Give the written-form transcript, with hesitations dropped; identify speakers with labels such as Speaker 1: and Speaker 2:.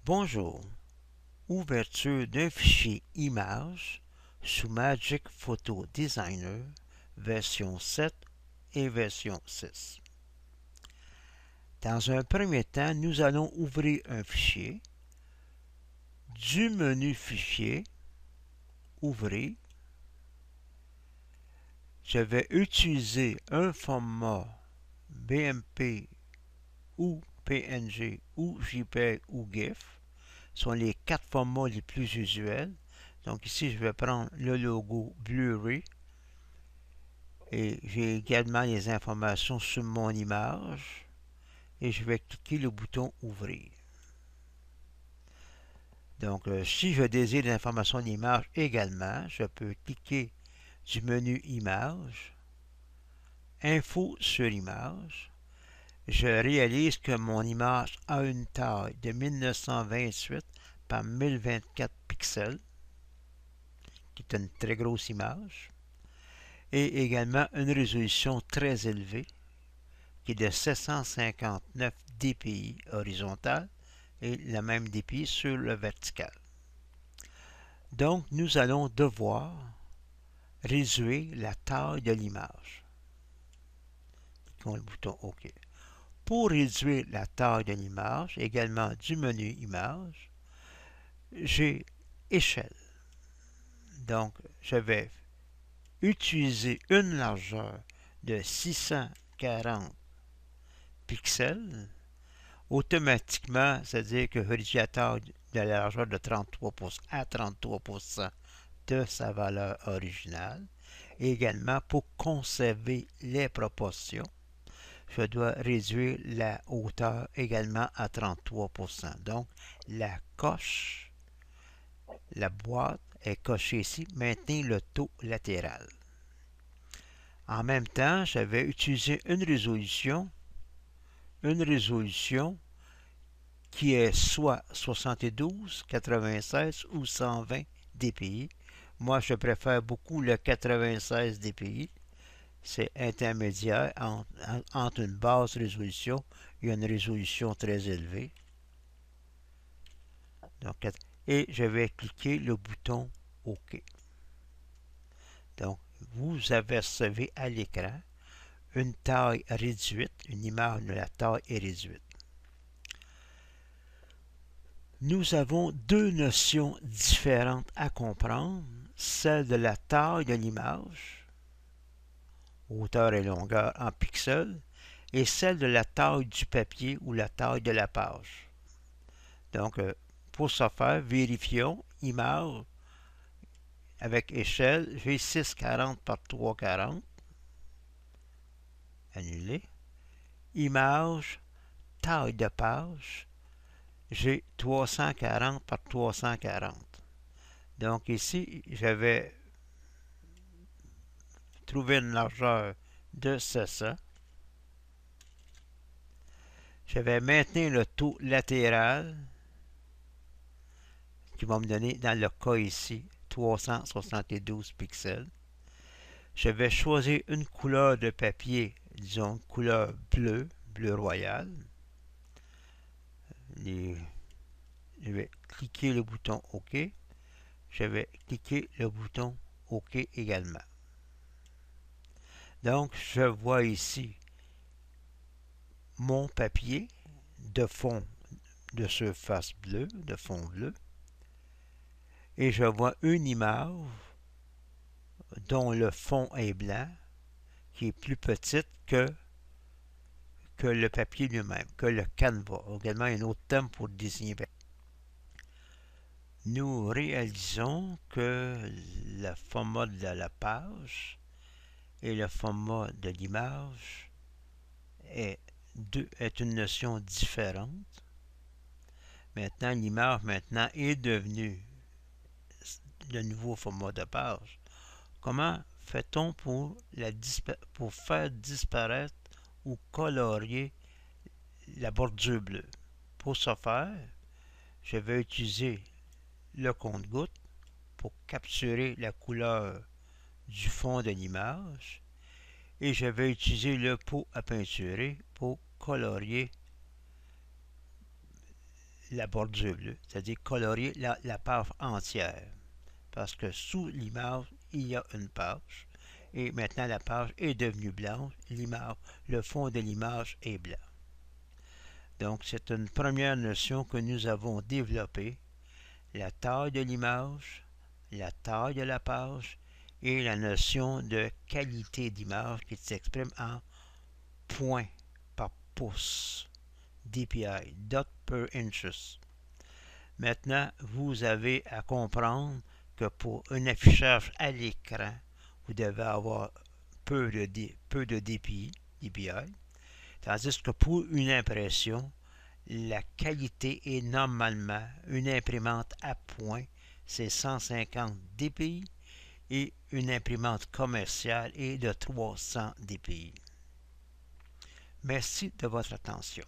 Speaker 1: Bonjour. Ouverture d'un fichier image sous Magic Photo Designer version 7 et version 6. Dans un premier temps, nous allons ouvrir un fichier. Du menu Fichier, Ouvrir. Je vais utiliser un format BMP ou PNG ou JPEG ou GIF. Ce sont les 4 formats les plus usuels. Donc ici, je vais prendre le logo Blu-ray et j'ai également les informations sur mon image et je vais cliquer le bouton Ouvrir. Donc, si je désire l'information d'image également, je peux cliquer du menu Image, Info sur image. Je réalise que mon image a une taille de 1928 par 1024 pixels, qui est une très grosse image, et également une résolution très élevée, qui est de 759 dpi horizontal et la même dpi sur le vertical. Donc, nous allons devoir réduire la taille de l'image. Cliquons le bouton OK. Pour réduire la taille de l'image, également du menu Image, j'ai Échelle. Donc, je vais utiliser une largeur de 640 pixels. Automatiquement, c'est-à-dire que je réduis la taille de la largeur de 33% à 33% de sa valeur originale. Et également, pour conserver les proportions, je dois réduire la hauteur également à 33%. Donc, la coche, la boîte est cochée ici. Maintenez le taux latéral. En même temps, je vais utiliser une résolution qui est soit 72, 96 ou 120 dpi. Moi, je préfère beaucoup le 96 dpi. C'est intermédiaire entre une basse résolution et une résolution très élevée. Donc, et je vais cliquer le bouton OK. Donc, vous apercevez à l'écran une taille réduite, une image de la taille est réduite. Nous avons deux notions différentes à comprendre, celle de la taille de l'image, hauteur et longueur en pixels, et celle de la taille du papier ou la taille de la page. Donc, pour ce faire, vérifions, image avec échelle, j'ai 640 par 340, annulé. Image, taille de page, j'ai 340 par 340. Donc ici, je vais trouver une largeur de 700. Je vais maintenir le taux latéral qui va me donner, dans le cas ici, 372 pixels. Je vais choisir une couleur de papier, disons couleur bleu, bleu royal. Je vais cliquer le bouton OK. Je vais cliquer le bouton OK également. Donc, je vois ici mon papier de fond de surface bleue, de fond bleu. Et je vois une image dont le fond est blanc, qui est plus petite que le papier lui-même, que le canevas. Également, un autre terme pour désigner. Nous réalisons que le format de la page et le format de l'image est une notion différente. Maintenant, l'image est devenue le nouveau format de page. Comment fait-on pour faire disparaître ou colorier la bordure bleue? Pour ce faire, je vais utiliser le compte-gouttes pour capturer la couleur du fond de l'image et je vais utiliser le pot à peinturer pour colorier la bordure bleue, c'est-à-dire colorier la page entière. Parce que sous l'image, il y a une page. Et maintenant, la page est devenue blanche. L'image, le fond de l'image est blanc. Donc, c'est une première notion que nous avons développée. La taille de l'image, la taille de la page et la notion de qualité d'image qui s'exprime en points par pouce, DPI, dot per inches. Maintenant, vous avez à comprendre que pour un affichage à l'écran, vous devez avoir peu de DPI, tandis que pour une impression, la qualité est normalement une imprimante à point, c'est 150 dpi, et une imprimante commerciale est de 300 dpi. Merci de votre attention.